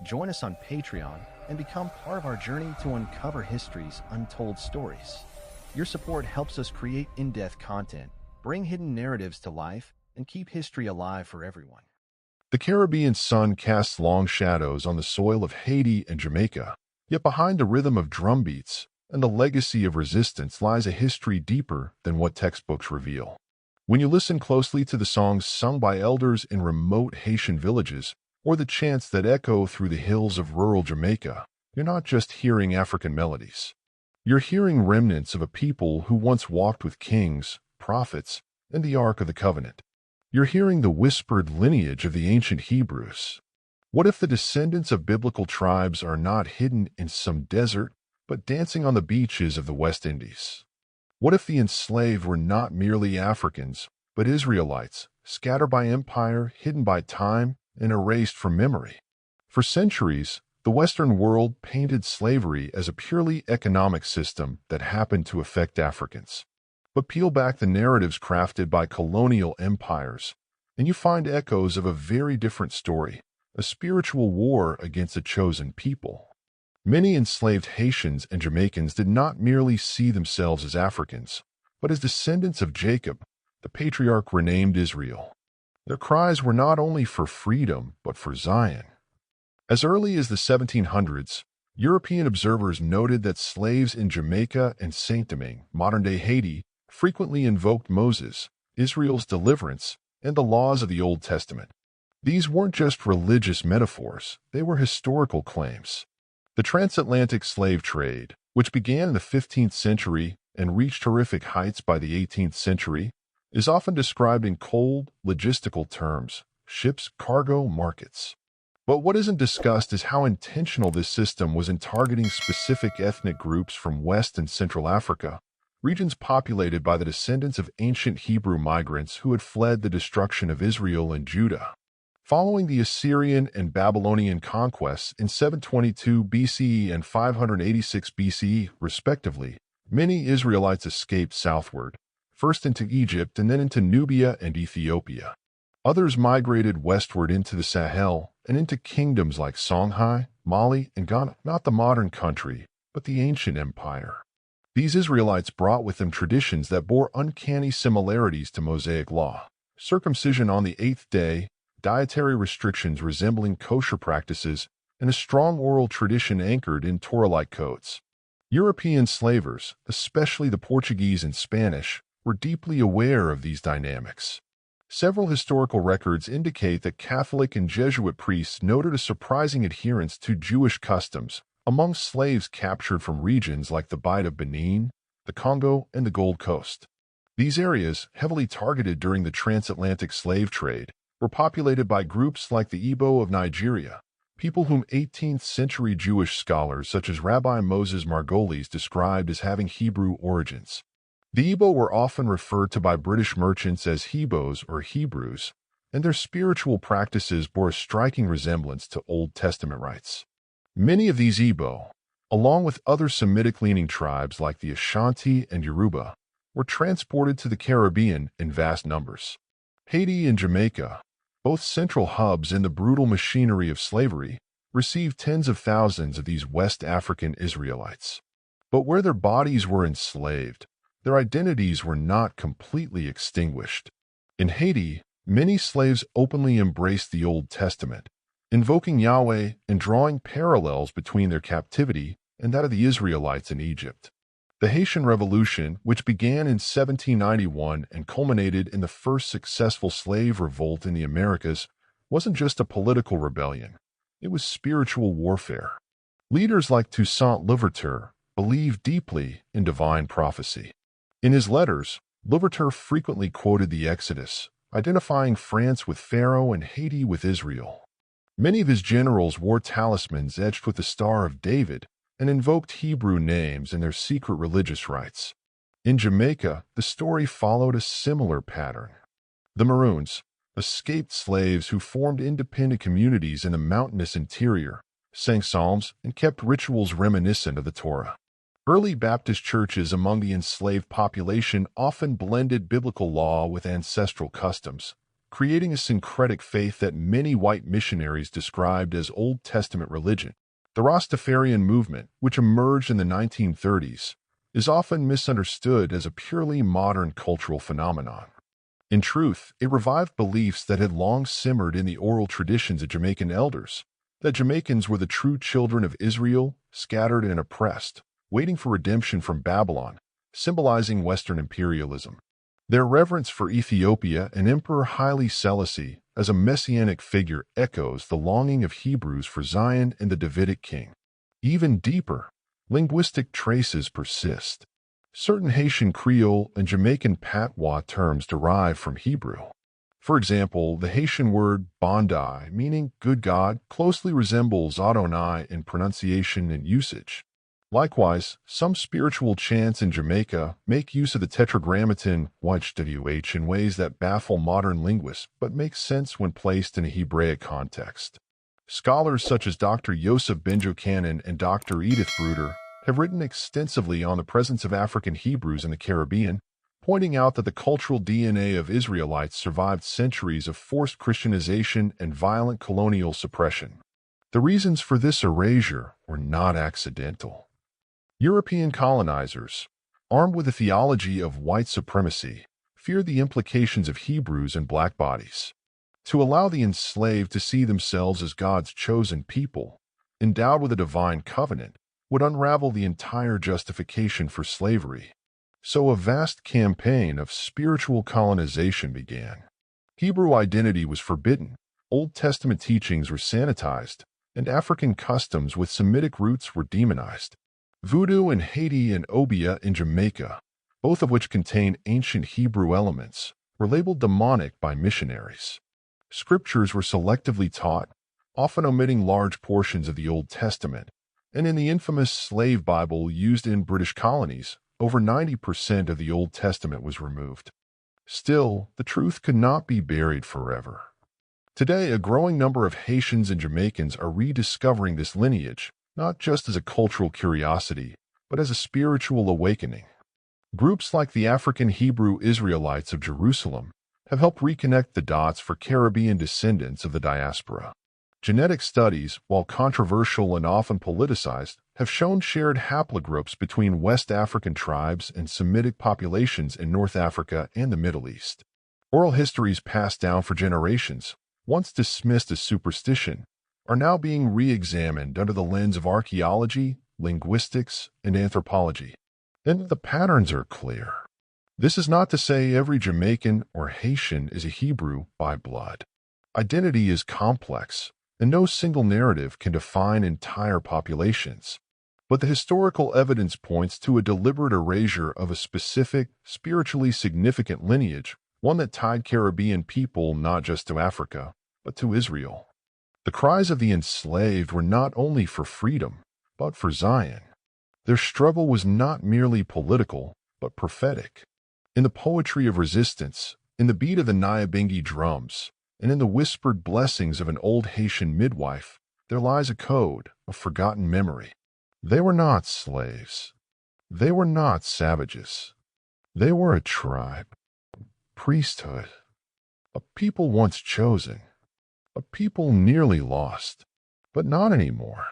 Join us on Patreon and become part of our journey to uncover history's untold stories. Your support helps us create in-depth content, bring hidden narratives to life, and keep history alive for everyone. The Caribbean sun casts long shadows on the soil of Haiti and Jamaica, yet behind the rhythm of drum beats and the legacy of resistance lies a history deeper than what textbooks reveal. When you listen closely to the songs sung by elders in remote Haitian villages, or the chants that echo through the hills of rural Jamaica, you're not just hearing African melodies. You're hearing remnants of a people who once walked with kings, prophets, and the Ark of the Covenant. You're hearing the whispered lineage of the ancient Hebrews. What if the descendants of biblical tribes are not hidden in some desert, but dancing on the beaches of the West Indies? What if the enslaved were not merely Africans, but Israelites, scattered by empire, hidden by time, and erased from memory? For centuries, the Western world painted slavery as a purely economic system that happened to affect Africans. But peel back the narratives crafted by colonial empires, and you find echoes of a very different story, a spiritual war against a chosen people. Many enslaved Haitians and Jamaicans did not merely see themselves as Africans, but as descendants of Jacob, the patriarch renamed Israel. Their cries were not only for freedom, but for Zion. As early as the 1700s, European observers noted that slaves in Jamaica and Saint-Domingue, modern-day Haiti, frequently invoked Moses, Israel's deliverance, and the laws of the Old Testament. These weren't just religious metaphors, they were historical claims. The transatlantic slave trade, which began in the 15th century and reached horrific heights by the 18th century, is often described in cold, logistical terms: ships, cargo, markets. But what isn't discussed is how intentional this system was in targeting specific ethnic groups from West and Central Africa, regions populated by the descendants of ancient Hebrew migrants who had fled the destruction of Israel and Judah. Following the Assyrian and Babylonian conquests in 722 BCE and 586 BCE, respectively, many Israelites escaped southward, first into Egypt and then into Nubia and Ethiopia. Others migrated westward into the Sahel and into kingdoms like Songhai, Mali, and Ghana, not the modern country, but the ancient empire. These Israelites brought with them traditions that bore uncanny similarities to Mosaic law: circumcision on the eighth day, dietary restrictions resembling kosher practices, and a strong oral tradition anchored in Torah-like codes. European slavers, especially the Portuguese and Spanish, were deeply aware of these dynamics. Several historical records indicate that Catholic and Jesuit priests noted a surprising adherence to Jewish customs among slaves captured from regions like the Bight of Benin, the Congo, and the Gold Coast. These areas, heavily targeted during the transatlantic slave trade, were populated by groups like the Igbo of Nigeria, people whom 18th-century Jewish scholars such as Rabbi Moses Margolis described as having Hebrew origins. The Igbo were often referred to by British merchants as Hebos or Hebrews, and their spiritual practices bore a striking resemblance to Old Testament rites. Many of these Igbo, along with other Semitic-leaning tribes like the Ashanti and Yoruba, were transported to the Caribbean in vast numbers. Haiti and Jamaica, both central hubs in the brutal machinery of slavery, received tens of thousands of these West African Israelites. But where their bodies were enslaved, their identities were not completely extinguished. In Haiti, many slaves openly embraced the Old Testament, invoking Yahweh and drawing parallels between their captivity and that of the Israelites in Egypt. The Haitian Revolution, which began in 1791 and culminated in the first successful slave revolt in the Americas, wasn't just a political rebellion. It was spiritual warfare. Leaders like Toussaint Louverture believed deeply in divine prophecy. In his letters, Louverture frequently quoted the Exodus, identifying France with Pharaoh and Haiti with Israel. Many of his generals wore talismans etched with the Star of David and invoked Hebrew names in their secret religious rites. In Jamaica, the story followed a similar pattern. The Maroons, escaped slaves who formed independent communities in the mountainous interior, sang psalms, and kept rituals reminiscent of the Torah. Early Baptist churches among the enslaved population often blended biblical law with ancestral customs, creating a syncretic faith that many white missionaries described as Old Testament religion. The Rastafarian movement, which emerged in the 1930s, is often misunderstood as a purely modern cultural phenomenon. In truth, it revived beliefs that had long simmered in the oral traditions of Jamaican elders, that Jamaicans were the true children of Israel, scattered and oppressed, waiting for redemption from Babylon, symbolizing Western imperialism. Their reverence for Ethiopia and Emperor Haile Selassie as a messianic figure echoes the longing of Hebrews for Zion and the Davidic king. Even deeper, linguistic traces persist. Certain Haitian Creole and Jamaican patois terms derive from Hebrew. For example, the Haitian word bondi, meaning good God, closely resembles Adonai in pronunciation and usage. Likewise, some spiritual chants in Jamaica make use of the tetragrammaton YHWH in ways that baffle modern linguists but make sense when placed in a Hebraic context. Scholars such as Dr. Yosef Benjo-Cannon and Dr. Edith Bruder have written extensively on the presence of African Hebrews in the Caribbean, pointing out that the cultural DNA of Israelites survived centuries of forced Christianization and violent colonial suppression. The reasons for this erasure were not accidental. European colonizers, armed with a theology of white supremacy, feared the implications of Hebrews and black bodies. To allow the enslaved to see themselves as God's chosen people, endowed with a divine covenant, would unravel the entire justification for slavery. So a vast campaign of spiritual colonization began. Hebrew identity was forbidden, Old Testament teachings were sanitized, and African customs with Semitic roots were demonized. Voodoo in Haiti and Obia in Jamaica, both of which contain ancient Hebrew elements, were labeled demonic by missionaries. Scriptures were selectively taught, often omitting large portions of the Old Testament, and in the infamous Slave Bible used in British colonies, over 90% of the Old Testament was removed. Still, the truth could not be buried forever. Today, a growing number of Haitians and Jamaicans are rediscovering this lineage, not just as a cultural curiosity, but as a spiritual awakening. Groups like the African Hebrew Israelites of Jerusalem have helped reconnect the dots for Caribbean descendants of the diaspora. Genetic studies, while controversial and often politicized, have shown shared haplogroups between West African tribes and Semitic populations in North Africa and the Middle East. Oral histories passed down for generations, once dismissed as superstition, are now being re-examined under the lens of archaeology, linguistics, and anthropology. And the patterns are clear. This is not to say every Jamaican or Haitian is a Hebrew by blood. Identity is complex, and no single narrative can define entire populations. But the historical evidence points to a deliberate erasure of a specific, spiritually significant lineage, one that tied Caribbean people not just to Africa, but to Israel. The cries of the enslaved were not only for freedom, but for Zion. Their struggle was not merely political, but prophetic. In the poetry of resistance, in the beat of the Nyabingi drums, and in the whispered blessings of an old Haitian midwife, there lies a code of forgotten memory. They were not slaves. They were not savages. They were a tribe, priesthood, a people once chosen, a people nearly lost, but not anymore.